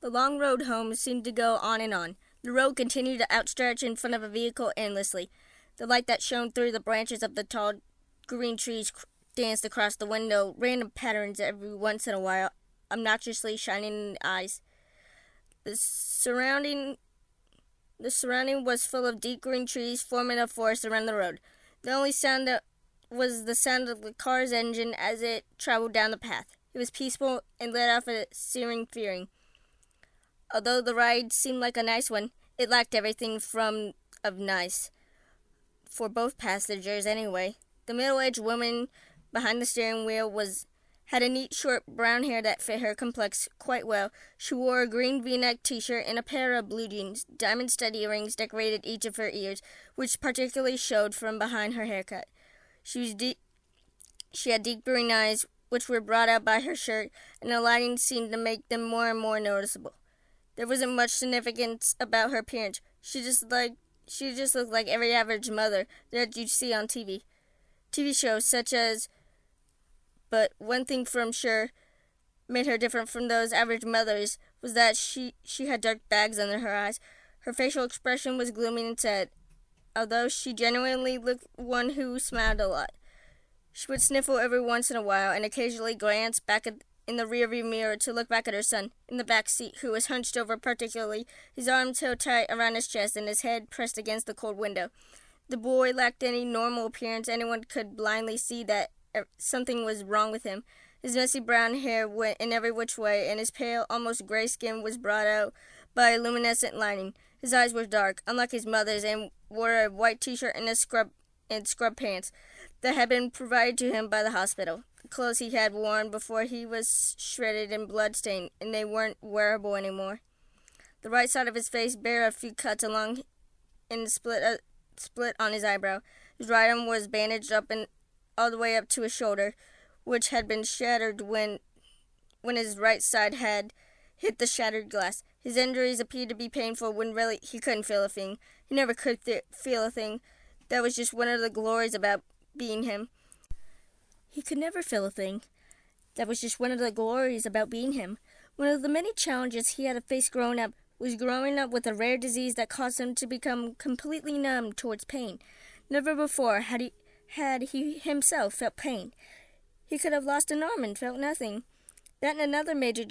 The long road home seemed to go on and on. The road continued to outstretch in front of a vehicle endlessly. The light that shone through the branches of the tall green trees danced across the window, random patterns every once in a while, obnoxiously shining in the eyes. The surrounding was full of deep green trees forming a forest around the road. The only sound that was the sound of the car's engine as it traveled down the path. It was peaceful and let off a searing feeling. Although the ride seemed like a nice one, it lacked everything of nice. For both passengers, anyway. The middle-aged woman behind the steering wheel had a neat short brown hair that fit her complex quite well. She wore a green V-neck t-shirt and a pair of blue jeans. Diamond-stud earrings decorated each of her ears, which particularly showed from behind her haircut. She had deep green eyes, which were brought out by her shirt, and the lighting seemed to make them more and more noticeable. There wasn't much significance about her appearance. She just looked like every average mother that you'd see on TV shows such as. But one thing from sure made her different from those average mothers was that she had dark bags under her eyes. Her facial expression was gloomy and sad, although she genuinely looked one who smiled a lot. She would sniffle every once in a while and occasionally glance back in the rearview mirror to look back at her son in the back seat, who was hunched over particularly, his arms held tight around his chest and his head pressed against the cold window. The boy lacked any normal appearance. Anyone could blindly see that something was wrong with him. His messy brown hair went in every which way, and his pale, almost gray skin was brought out by a luminescent lining. His eyes were dark, unlike his mother's, and wore a white t-shirt and scrub pants that had been provided to him by the hospital. The clothes he had worn before he was shredded and blood-stained, and they weren't wearable anymore. The right side of his face bare a few cuts along and split on his eyebrow. His right arm was bandaged up and all the way up to his shoulder, which had been shattered when his right side had hit the shattered glass. His injuries appeared to be painful when really he couldn't feel a thing. He never could feel a thing. That was just one of the glories about being him. He could never feel a thing. That was just one of the glories about being him. One of the many challenges he had to face growing up was growing up with a rare disease that caused him to become completely numb towards pain. Never before had he himself felt pain. He could have lost an arm and felt nothing. That and another major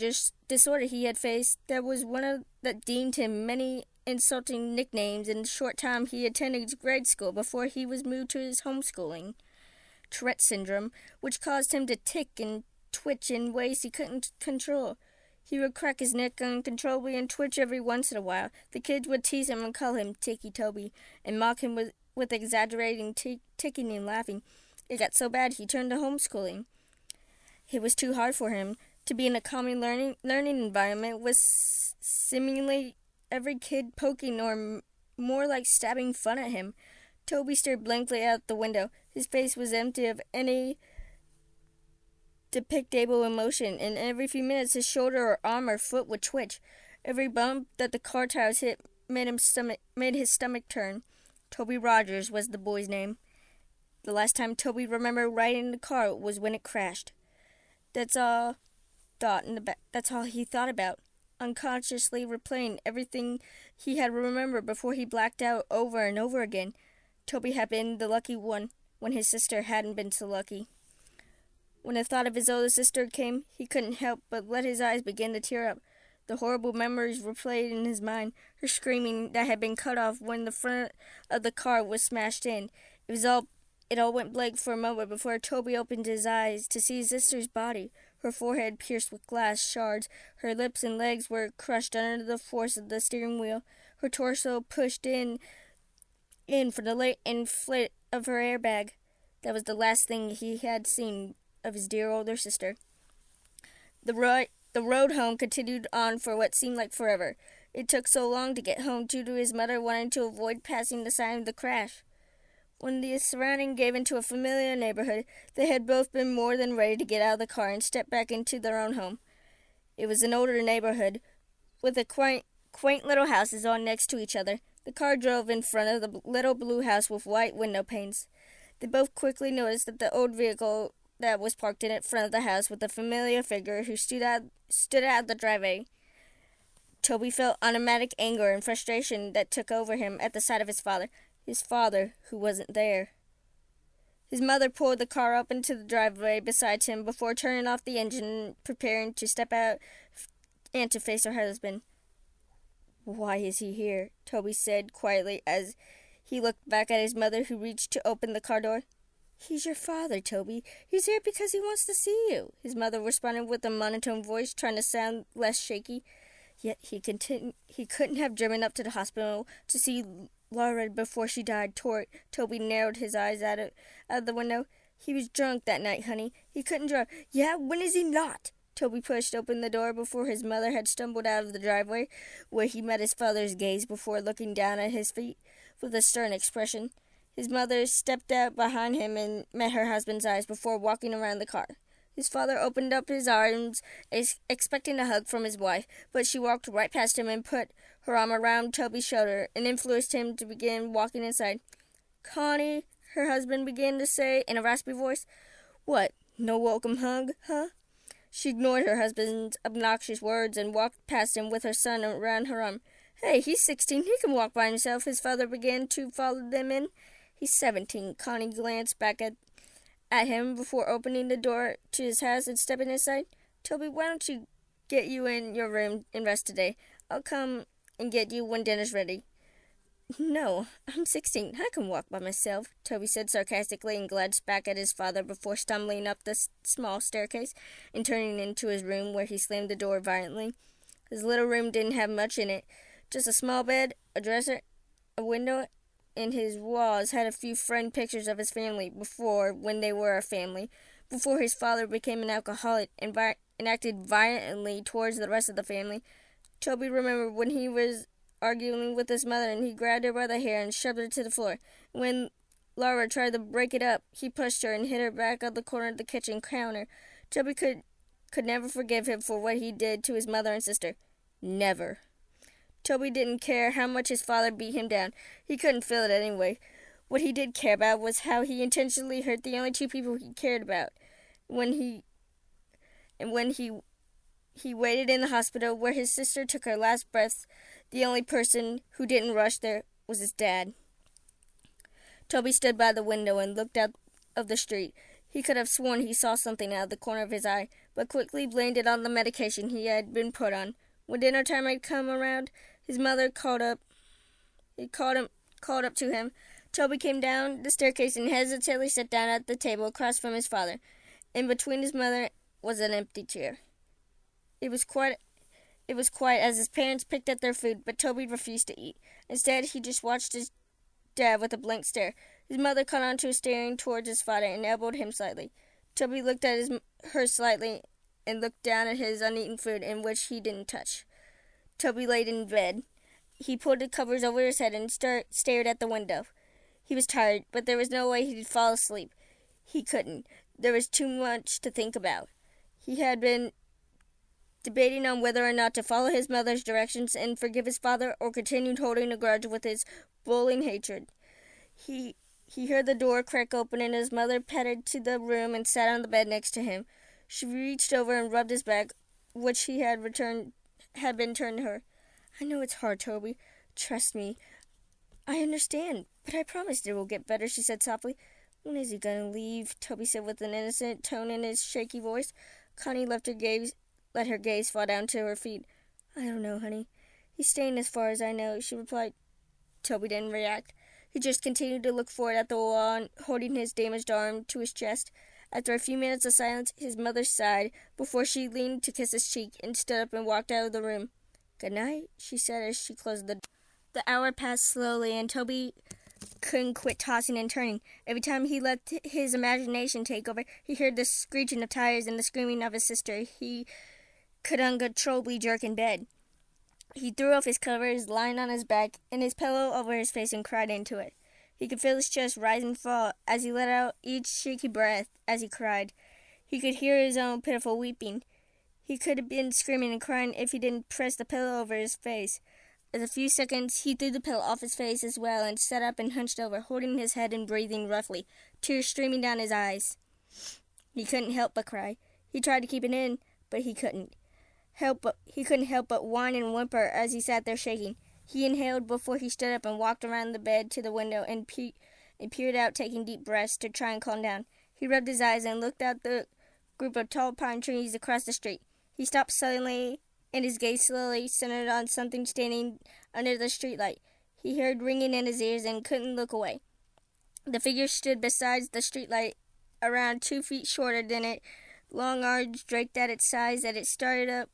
disorder he had faced, that was one that deemed him many insulting nicknames in the short time he attended grade school before he was moved to his homeschooling. Tourette syndrome, which caused him to tick and twitch in ways he couldn't control. He would crack his neck uncontrollably and twitch every once in a while. The kids would tease him and call him Ticci Toby and mock him with exaggerating ticking and laughing. It got so bad he turned to homeschooling. It was too hard for him to be in a common learning environment with seemingly every kid poking or more like stabbing fun at him. Toby stared blankly out the window. His face was empty of any depictable emotion, and every few minutes his shoulder or arm or foot would twitch. Every bump that the car tires hit made his stomach turn. Toby Rogers was the boy's name. The last time Toby remembered riding in the car was when it crashed. That's all he thought about, unconsciously replaying everything he had remembered before he blacked out over and over again. Toby had been the lucky one when his sister hadn't been so lucky. When the thought of his older sister came, he couldn't help but let his eyes begin to tear up. The horrible memories replayed in his mind, her screaming that had been cut off when the front of the car was smashed in. It all went blank for a moment before Toby opened his eyes to see his sister's body, her forehead pierced with glass shards, her lips and legs were crushed under the force of the steering wheel, her torso pushed in for the late inflate of her airbag. That was the last thing he had seen of his dear older sister. The road home continued on for what seemed like forever. It took so long to get home due to his mother wanting to avoid passing the sign of the crash. When the surrounding gave into a familiar neighborhood, they had both been more than ready to get out of the car and step back into their own home. It was an older neighborhood, with the quaint little houses all next to each other. The car drove in front of the little blue house with white window panes. They both quickly noticed that the old vehicle that was parked in front of the house with a familiar figure who stood out the driveway. Toby felt automatic anger and frustration that took over him at the sight of his father who wasn't there. His mother pulled the car up into the driveway beside him before turning off the engine and preparing to step out and to face her husband. "Why is he here?" Toby said quietly as he looked back at his mother, who reached to open the car door. "He's your father, Toby. He's here because he wants to see you," his mother responded with a monotone voice, trying to sound less shaky. Yet he couldn't have driven up to the hospital to see Laura before she died. Toby narrowed his eyes out of the window. "He was drunk that night, honey. He couldn't drive." "Yeah, when is he not?" Toby pushed open the door before his mother had stumbled out of the driveway, where he met his father's gaze before looking down at his feet with a stern expression. His mother stepped out behind him and met her husband's eyes before walking around the car. His father opened up his arms, expecting a hug from his wife, but she walked right past him and put her arm around Toby's shoulder and influenced him to begin walking inside. "Connie," her husband began to say in a raspy voice. "What, no welcome hug, huh?" She ignored her husband's obnoxious words and walked past him with her son around her arm. "Hey, he's 16. He can walk by himself." His father began to follow them in. "He's 17. Connie glanced back at him before opening the door to his house and stepping inside. "Toby, why don't you get you in your room and rest today? I'll come and get you when dinner's ready." "No, I'm 16. I can walk by myself," Toby said sarcastically and glanced back at his father before stumbling up the small staircase and turning into his room, where he slammed the door violently. His little room didn't have much in it. Just a small bed, a dresser, a window, and his walls had a few framed pictures of his family when they were a family, before his father became an alcoholic and acted violently towards the rest of the family. Toby remembered when he was arguing with his mother and he grabbed her by the hair and shoved her to the floor. When Laura tried to break it up, he pushed her and hit her back on the corner of the kitchen counter. Toby could never forgive him for what he did to his mother and sister. Never. Toby didn't care how much his father beat him down. He couldn't feel it anyway. What he did care about was how he intentionally hurt the only two people he cared about. When he waited in the hospital where his sister took her last breath, the only person who didn't rush there was his dad. Toby stood by the window and looked out of the street. He could have sworn he saw something out of the corner of his eye, but quickly blamed it on the medication he had been put on. When dinner time had come around, his mother called up to him. Toby came down the staircase and hesitantly sat down at the table across from his father. In between his mother was an empty chair. It was quiet as his parents picked at their food, but Toby refused to eat. Instead, he just watched his dad with a blank stare. His mother caught on to his staring towards his father and elbowed him slightly. Toby looked at her slightly and looked down at his uneaten food, in which he didn't touch. Toby laid in bed. He pulled the covers over his head and stared at the window. He was tired, but there was no way he'd fall asleep. He couldn't. There was too much to think about. He had been debating on whether or not to follow his mother's directions and forgive his father, or continued holding a grudge with his bullying hatred. He heard the door crack open and his mother padded to the room and sat on the bed next to him. She reached over and rubbed his back, which had been turned to her. "I know it's hard, Toby. Trust me. I understand, but I promised it will get better," she said softly. "When is he going to leave?" Toby said with an innocent tone in his shaky voice. Connie let her gaze fall down to her feet. "I don't know, honey. He's staying as far as I know," she replied. Toby didn't react. He just continued to look forward at the wall, holding his damaged arm to his chest. After a few minutes of silence, his mother sighed before she leaned to kiss his cheek and stood up and walked out of the room. "Good night," she said as she closed the door. The hour passed slowly, and Toby couldn't quit tossing and turning. Every time he let his imagination take over, he heard the screeching of tires and the screaming of his sister. He could uncontrollably jerk in bed. He threw off his covers, lying on his back, and his pillow over his face, and cried into it. He could feel his chest rise and fall as he let out each shaky breath as he cried. He could hear his own pitiful weeping. He could have been screaming and crying if he didn't press the pillow over his face. In a few seconds, he threw the pillow off his face as well and sat up and hunched over, holding his head and breathing roughly, tears streaming down his eyes. He couldn't help but cry. He tried to keep it in, but he couldn't. help but whine and whimper as he sat there shaking. He inhaled before he stood up and walked around the bed to the window and peered out, taking deep breaths to try and calm down. He rubbed his eyes and looked at the group of tall pine trees across the street. He stopped suddenly, and his gaze slowly centered on something standing under the streetlight. He heard ringing in his ears and couldn't look away. The figure stood beside the streetlight, around 2 feet shorter than it, long arms draped at its sides as it started up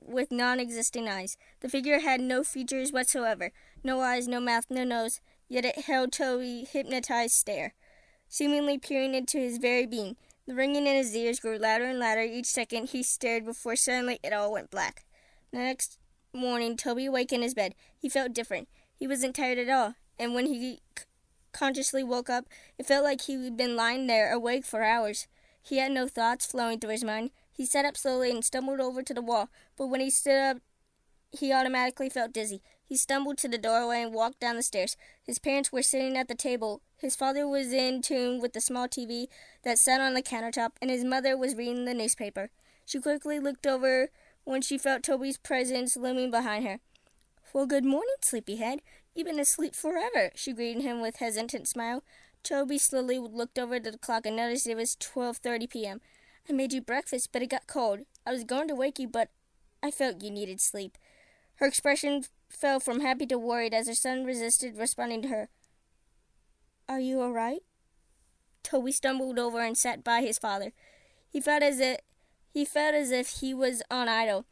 with non-existing eyes. The figure had no features whatsoever, no eyes, no mouth, no nose, yet it held Toby's hypnotized stare, seemingly peering into his very being. The ringing in his ears grew louder and louder each second he stared before suddenly it all went black. The next morning, Toby awoke in his bed. He felt different. He wasn't tired at all, and when he consciously woke up, it felt like he had been lying there awake for hours. He had no thoughts flowing through his mind. He sat up slowly and stumbled over to the wall, but when he stood up, he automatically felt dizzy. He stumbled to the doorway and walked down the stairs. His parents were sitting at the table. His father was in tune with the small TV that sat on the countertop, and his mother was reading the newspaper. She quickly looked over when she felt Toby's presence looming behind her. "Well, good morning, sleepyhead. You've been asleep forever," she greeted him with a hesitant smile. Toby slowly looked over at the clock and noticed it was 12:30 p.m. "I made you breakfast, but it got cold. I was going to wake you, but I felt you needed sleep." Her expression fell from happy to worried as her son resisted responding to her. "Are you all right?" Toby stumbled over and sat by his father. He felt as if he was on idle,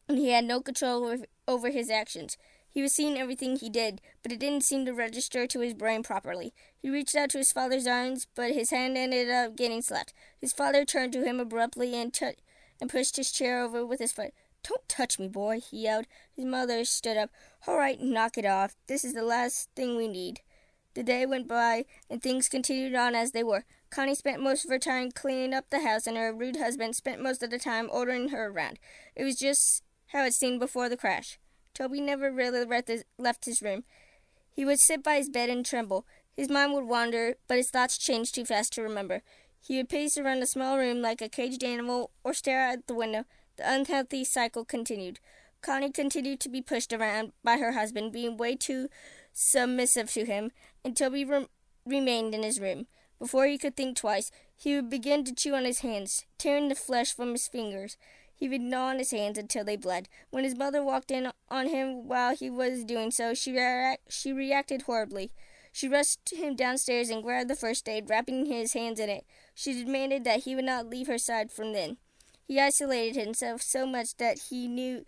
and he had no control over his actions. He was seeing everything he did, but it didn't seem to register to his brain properly. He reached out to his father's arms, but his hand ended up getting slapped. His father turned to him abruptly and pushed his chair over with his foot. "Don't touch me, boy," he yelled. His mother stood up. "All right, knock it off. This is the last thing we need." The day went by, and things continued on as they were. Connie spent most of her time cleaning up the house, and her rude husband spent most of the time ordering her around. It was just how it seemed before the crash. Toby never really left his room. He would sit by his bed and tremble. His mind would wander, but his thoughts changed too fast to remember. He would pace around the small room like a caged animal or stare out the window. The unhealthy cycle continued. Connie continued to be pushed around by her husband, being way too submissive to him, and Toby remained in his room. Before he could think twice, he would begin to chew on his hands, tearing the flesh from his fingers. He would gnaw on his hands until they bled. When his mother walked in on him while he was doing so, she reacted horribly. She rushed him downstairs and grabbed the first aid, wrapping his hands in it. She demanded that he would not leave her side from then. He isolated himself so much that he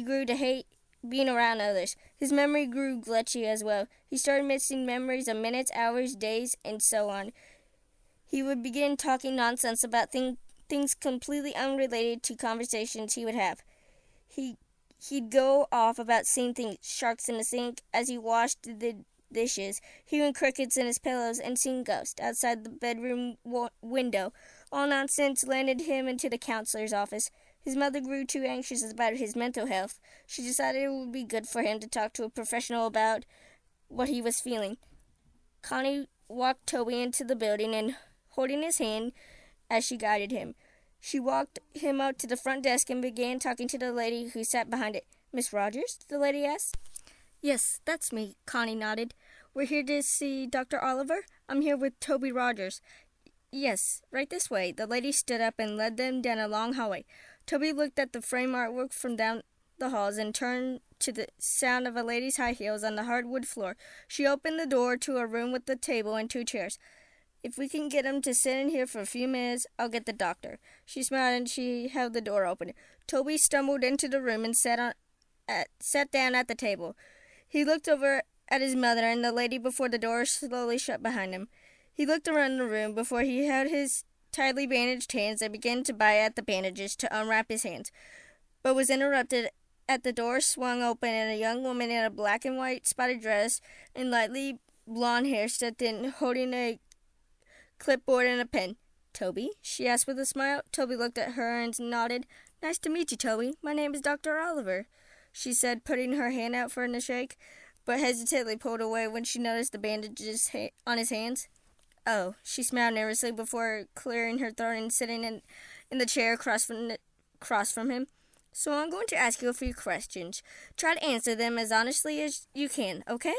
grew to hate being around others. His memory grew glitchy as well. He started missing memories of minutes, hours, days, and so on. He would begin talking nonsense about things completely unrelated to conversations he would have. He'd go off about seeing things, sharks in the sink as he washed the dishes, hearing crickets in his pillows, and seeing ghosts outside the bedroom window. All nonsense landed him into the counselor's office. His mother grew too anxious about his mental health. She decided it would be good for him to talk to a professional about what he was feeling. Connie walked Toby into the building and, holding his hand as she guided him, she walked him up to the front desk and began talking to the lady who sat behind it. "Miss Rogers?" the lady asked. "Yes, that's me," Connie nodded. "We're here to see Dr. Oliver? I'm here with Toby Rogers." "Yes, right this way." The lady stood up and led them down a long hallway. Toby looked at the frame artwork from down the halls and turned to the sound of a lady's high heels on the hardwood floor. She opened the door to a room with a table and 2 chairs. "If we can get him to sit in here for a few minutes, I'll get the doctor." She smiled and she held the door open. Toby stumbled into the room and sat down at the table. He looked over at his mother and the lady before the door slowly shut behind him. He looked around the room before he held his tightly bandaged hands and began to bite at the bandages to unwrap his hands, but was interrupted as the door swung open and a young woman in a black and white spotted dress and lightly blonde hair stepped in, holding a clipboard and a pen. "Toby?" she asked with a smile. Toby looked at her and nodded. "Nice to meet you, Toby. My name is Dr. Oliver," she said, putting her hand out for him to shake, but hesitantly pulled away when she noticed the bandages on his hands. "Oh," she smiled nervously before clearing her throat and sitting in the chair across from him. So I'm going to ask you a few questions. Try to answer them as honestly as you can, okay?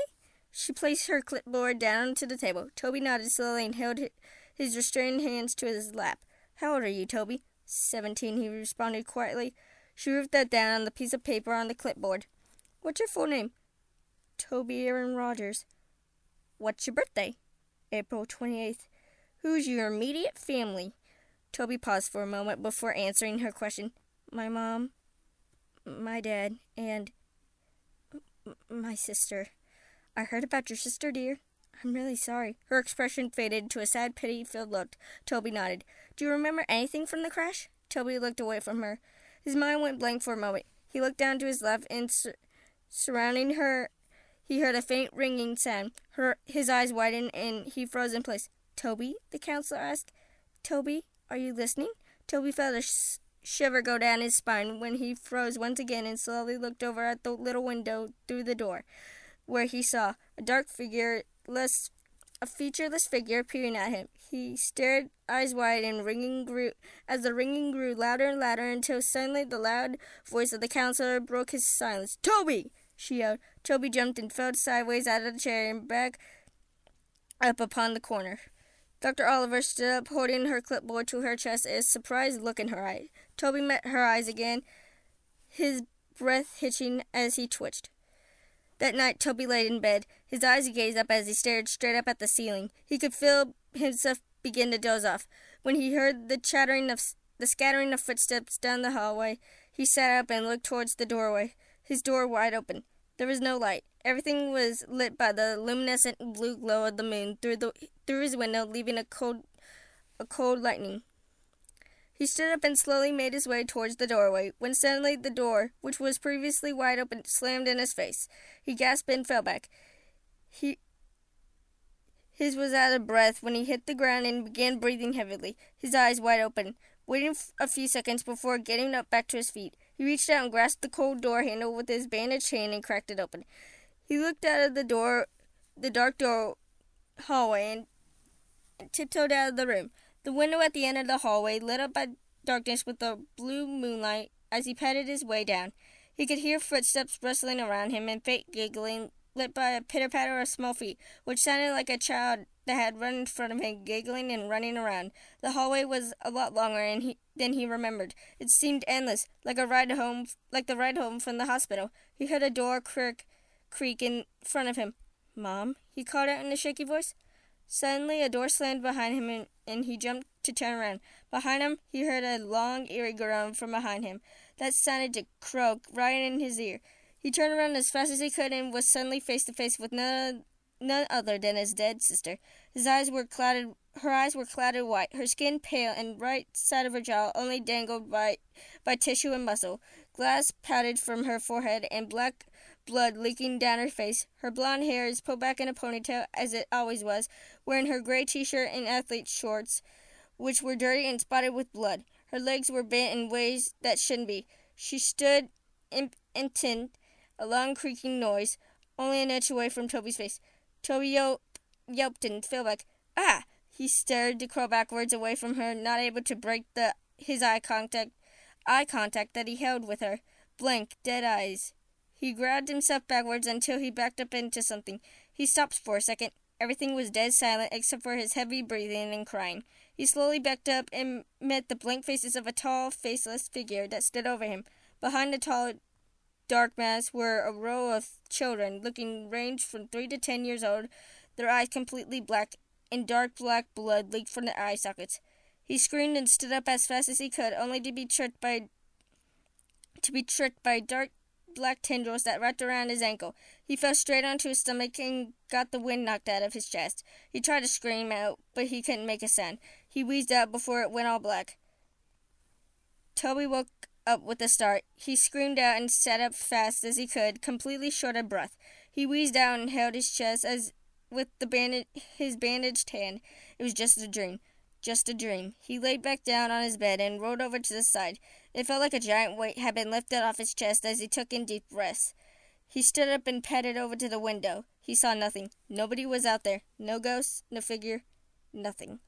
She placed her clipboard down onto the table. Toby nodded slowly and held his restrained hands to his lap. How old are you, Toby? 17, he responded quietly. She wrote that down on the piece of paper on the clipboard. What's your full name? Toby Aaron Rogers. What's your birthday? April 28th. Who's your immediate family? Toby paused for a moment before answering her question. My mom, my dad, and my sister. I heard about your sister, dear. I'm really sorry. Her expression faded to a sad, pity-filled look. Toby nodded. Do you remember anything from the crash? Toby looked away from her. His mind went blank for a moment. He looked down to his left, and surrounding her, he heard a faint ringing sound. His eyes widened, and he froze in place. Toby? The counselor asked. Toby, are you listening? Toby felt a shiver go down his spine when he froze once again and slowly looked over at the little window through the door, where he saw a dark figure, a featureless figure peering at him. He stared, eyes wide, and the ringing grew louder and louder until suddenly the loud voice of the counselor broke his silence. Toby! She yelled. Toby jumped and fell sideways out of the chair and back up upon the corner. Dr. Oliver stood up, holding her clipboard to her chest, a surprised look in her eyes. Toby met her eyes again, his breath hitching as he twitched. That night, Toby lay in bed. His eyes gazed up as he stared straight up at the ceiling. He could feel himself begin to doze off. When he heard the scattering of footsteps down the hallway, he sat up and looked towards the doorway, his door wide open. There was no light. Everything was lit by the luminescent blue glow of the moon through his window, leaving a cold lightning. He stood up and slowly made his way towards the doorway, when suddenly the door, which was previously wide open, slammed in his face. He gasped and fell back. His was out of breath when he hit the ground and began breathing heavily, his eyes wide open, waiting a few seconds before getting up back to his feet. He reached out and grasped the cold door handle with his bandaged hand and cracked it open. He looked out of the dark door hallway, and tiptoed out of the room. The window at the end of the hallway lit up by darkness with the blue moonlight as he padded his way down. He could hear footsteps rustling around him and faint giggling lit by a pitter-patter of small feet, which sounded like a child that had run in front of him, giggling and running around. The hallway was a lot longer than he remembered. It seemed endless, like the ride home from the hospital. He heard a door creak in front of him. Mom? He called out in a shaky voice. Suddenly, a door slammed behind him, and he jumped to turn around. Behind him, he heard a long, eerie groan from behind him that sounded to croak right in his ear. He turned around as fast as he could and was suddenly face to face with none other than his dead sister. Her eyes were clouded white, her skin pale, and right side of her jaw only dangled by tissue and muscle. Glass pouted from her forehead, and black blood leaking down her face. Her blonde hair is pulled back in a ponytail, as it always was, wearing her gray t-shirt and athlete shorts, which were dirty and spotted with blood. Her legs were bent in ways that shouldn't be. She stood intent, a long creaking noise, only an inch away from Toby's face. Toby yelped and fell back. Ah! He started to crawl backwards away from her, not able to break his eye contact that he held with her. Blank, dead eyes. He grabbed himself backwards until he backed up into something. He stopped for a second. Everything was dead silent except for his heavy breathing and crying. He slowly backed up and met the blank faces of a tall, faceless figure that stood over him. Behind the tall, dark mask were a row of children, looking ranged from 3 to 10 years old, their eyes completely black, and dark black blood leaked from their eye sockets. He screamed and stood up as fast as he could, only to be tricked by dark black tendrils that wrapped around his ankle. He fell straight onto his stomach and got the wind knocked out of his chest. He tried to scream out, but he couldn't make a sound. He wheezed out before it went all black. Toby woke up with a start. He screamed out and sat up fast as he could, completely short of breath. He wheezed out and held his chest as with his bandaged hand. It was just a dream. Just a dream. He laid back down on his bed and rolled over to the side. It felt like a giant weight had been lifted off his chest as he took in deep breaths. He stood up and padded over to the window. He saw nothing. Nobody was out there. No ghost, no figure, nothing.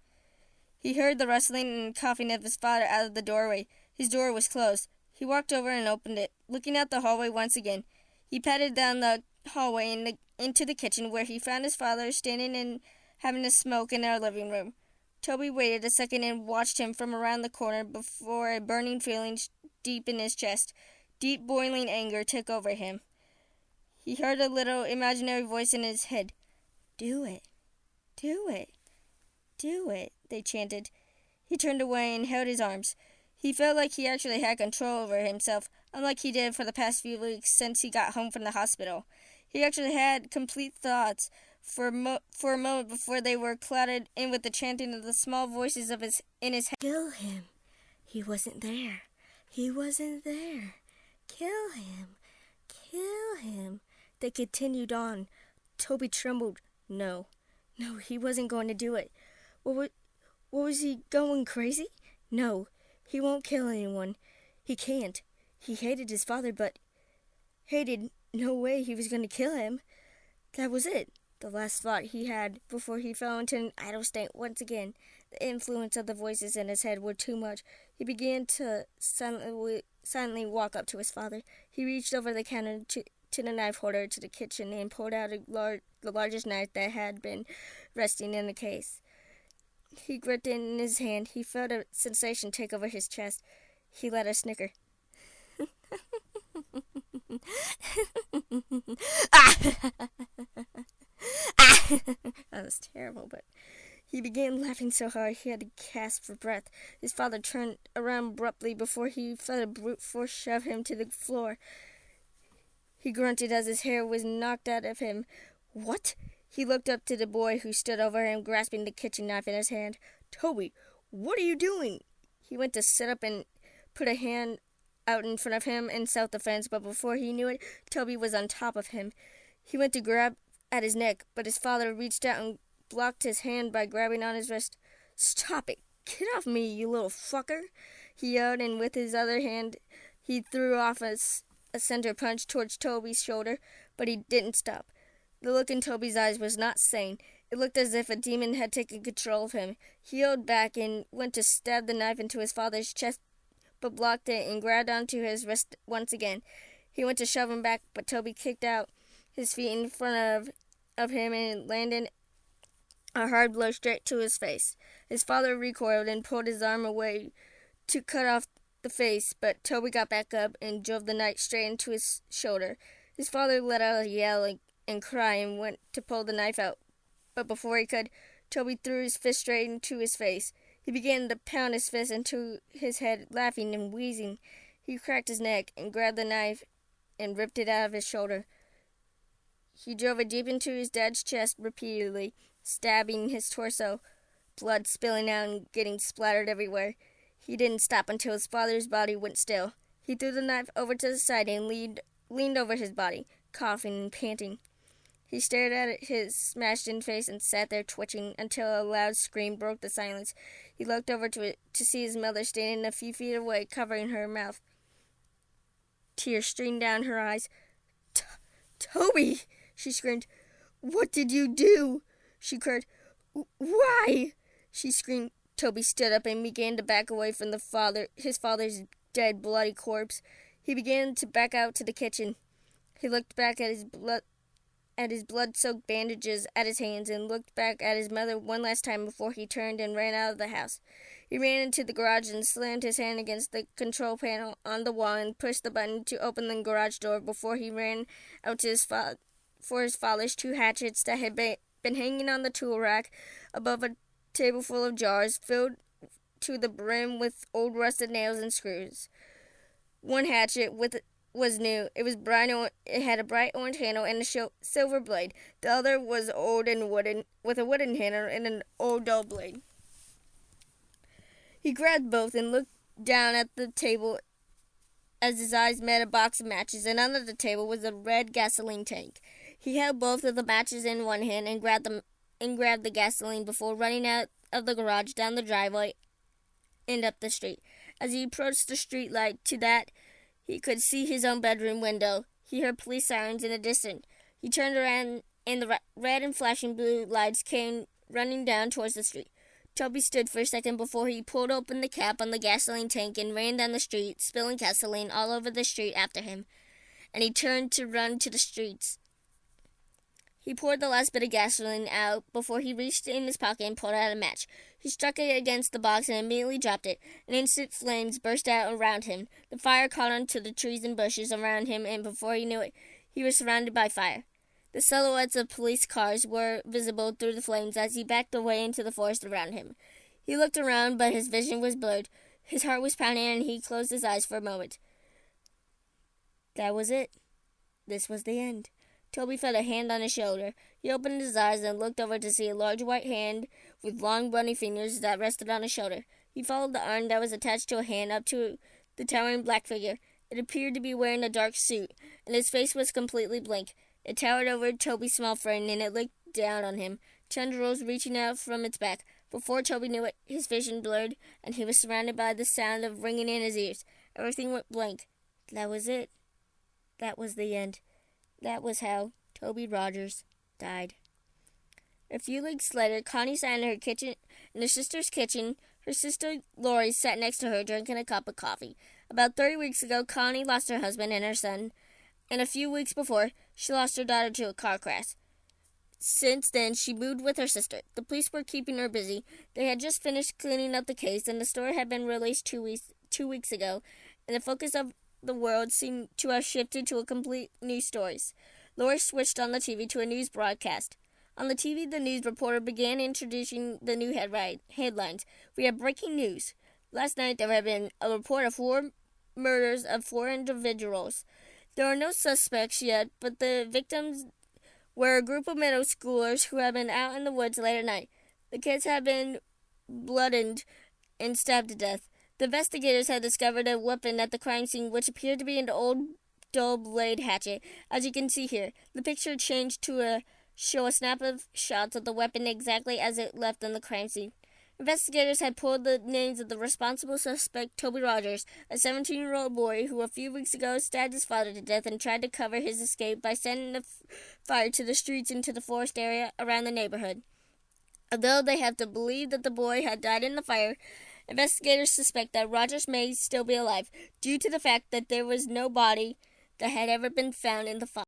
He heard the rustling and coughing of his father out of the doorway. His door was closed. He walked over and opened it, looking out the hallway once again. He padded down the hallway and into the kitchen, where he found his father standing and having a smoke in our living room. Toby waited a second and watched him from around the corner before a burning feeling deep in his chest, deep boiling anger, took over him. He heard a little imaginary voice in his head. "Do it. Do it. Do it," they chanted. He turned away and held his arms. He felt like he actually had control over himself, unlike he did for the past few weeks since he got home from the hospital. He actually had complete thoughts for a moment before they were clouded in with the chanting of the small voices in his head. "Kill him. He wasn't there. He wasn't there. Kill him. Kill him." They continued on. Toby trembled. No, he wasn't going to do it. What was he, going crazy? No, he won't kill anyone. He can't. He hated his father, but hated no way he was going to kill him. That was it. The last thought he had before he fell into an idle state once again. The influence of the voices in his head were too much. He began to silently walk up to his father. He reached over the counter to the knife holder to the kitchen and pulled out the largest knife that had been resting in the case. He gripped it in his hand. He felt a sensation take over his chest. He let a snicker. That was terrible, but he began laughing so hard he had to gasp for breath. His father turned around abruptly before he felt a brute force shove him to the floor. He grunted as his hair was knocked out of him. "What?" He looked up to the boy who stood over him, grasping the kitchen knife in his hand. "Toby, what are you doing?" He went to sit up and put a hand out in front of him in self-defense, but before he knew it, Toby was on top of him. He went to grab at his neck, but his father reached out and blocked his hand by grabbing on his wrist. "Stop it! Get off me, you little fucker!" he yelled, and with his other hand, he threw off a center punch towards Toby's shoulder, but he didn't stop. The look in Toby's eyes was not sane. It looked as if a demon had taken control of him. He yelled back and went to stab the knife into his father's chest, but blocked it and grabbed onto his wrist once again. He went to shove him back, but Toby kicked out his feet in front of him and landed a hard blow straight to his face. His father recoiled and pulled his arm away to cut off the face, but Toby got back up and drove the knife straight into his shoulder. His father let out a yell and cry and went to pull the knife out, but before he could, Toby threw his fist straight into his face. He began to pound his fist into his head, laughing and wheezing. He cracked his neck and grabbed the knife and ripped it out of his shoulder. He drove it deep into his dad's chest repeatedly, stabbing his torso, blood spilling out and getting splattered everywhere. He didn't stop until his father's body went still. He threw the knife over to the side and leaned over his body, coughing and panting. He stared at his smashed-in face and sat there twitching until a loud scream broke the silence. He looked over to see his mother standing a few feet away, covering her mouth. Tears streamed down her eyes. "Toby!" she screamed. "What did you do?" she cried. "Why?" she screamed. Toby stood up and began to back away from his father's dead, bloody corpse. He began to back out to the kitchen. He looked back at his blood-soaked bandages at his hands and looked back at his mother one last time before he turned and ran out of the house. He ran into the garage and slammed his hand against the control panel on the wall and pushed the button to open the garage door before he ran out to for his father's 2 hatchets that had been hanging on the tool rack above a table full of jars filled to the brim with old rusted nails and screws. One hatchet was new. It was it had a bright orange handle and a silver blade. The other was old and wooden, with a wooden handle and an old dull blade. He grabbed both and looked down at the table as his eyes met a box of matches, and under the table was a red gasoline tank. He held both of the matches in one hand and grabbed the gasoline before running out of the garage, down the driveway, and up the street. As he approached the street light to that, he could see his own bedroom window. He heard police sirens in the distance. He turned around, and the red and flashing blue lights came running down towards the street. Toby stood for a second before he pulled open the cap on the gasoline tank and ran down the street, spilling gasoline all over the street after him. And he turned to run to the streets. He poured the last bit of gasoline out before he reached in his pocket and pulled out a match. He struck it against the box and immediately dropped it. An instant flames burst out around him. The fire caught onto the trees and bushes around him, and before he knew it, he was surrounded by fire. The silhouettes of police cars were visible through the flames as he backed away into the forest around him. He looked around, but his vision was blurred. His heart was pounding, and he closed his eyes for a moment. That was it. This was the end. Toby felt a hand on his shoulder. He opened his eyes and looked over to see a large white hand with long bony fingers that rested on his shoulder. He followed the arm that was attached to a hand up to the towering black figure. It appeared to be wearing a dark suit, and his face was completely blank. It towered over Toby's small friend, and it looked down on him, tendrils reaching out from its back. Before Toby knew it, his vision blurred, and he was surrounded by the sound of ringing in his ears. Everything went blank. That was it. That was the end. That was how Toby Rogers died. A few weeks later, Connie sat in her sister's kitchen. Her sister Lori sat next to her, drinking a cup of coffee. About 30 weeks ago, Connie lost her husband and her son, and a few weeks before, she lost her daughter to a car crash. Since then, she moved with her sister. The police were keeping her busy. They had just finished cleaning up the case, and the story had been released two weeks ago, and the focus of the world seemed to have shifted to a complete new stories. Lori switched on the TV to a news broadcast. On the TV, the news reporter began introducing the new headlines. We have breaking news. Last night, there had been a report of 4 murders of 4 individuals. There are no suspects yet, but the victims were a group of middle schoolers who had been out in the woods late at night. The kids had been bloodied and stabbed to death. The investigators had discovered a weapon at the crime scene, which appeared to be an old dull-blade hatchet. As you can see here, the picture changed to show a snap of shots of the weapon exactly as it left on the crime scene. Investigators had pulled the names of the responsible suspect, Toby Rogers, a 17-year-old boy who a few weeks ago stabbed his father to death and tried to cover his escape by setting the fire to the streets into the forest area around the neighborhood. Although they have to believe that the boy had died in the fire, investigators suspect that Rogers may still be alive, due to the fact that there was no body that had ever been found in the fire.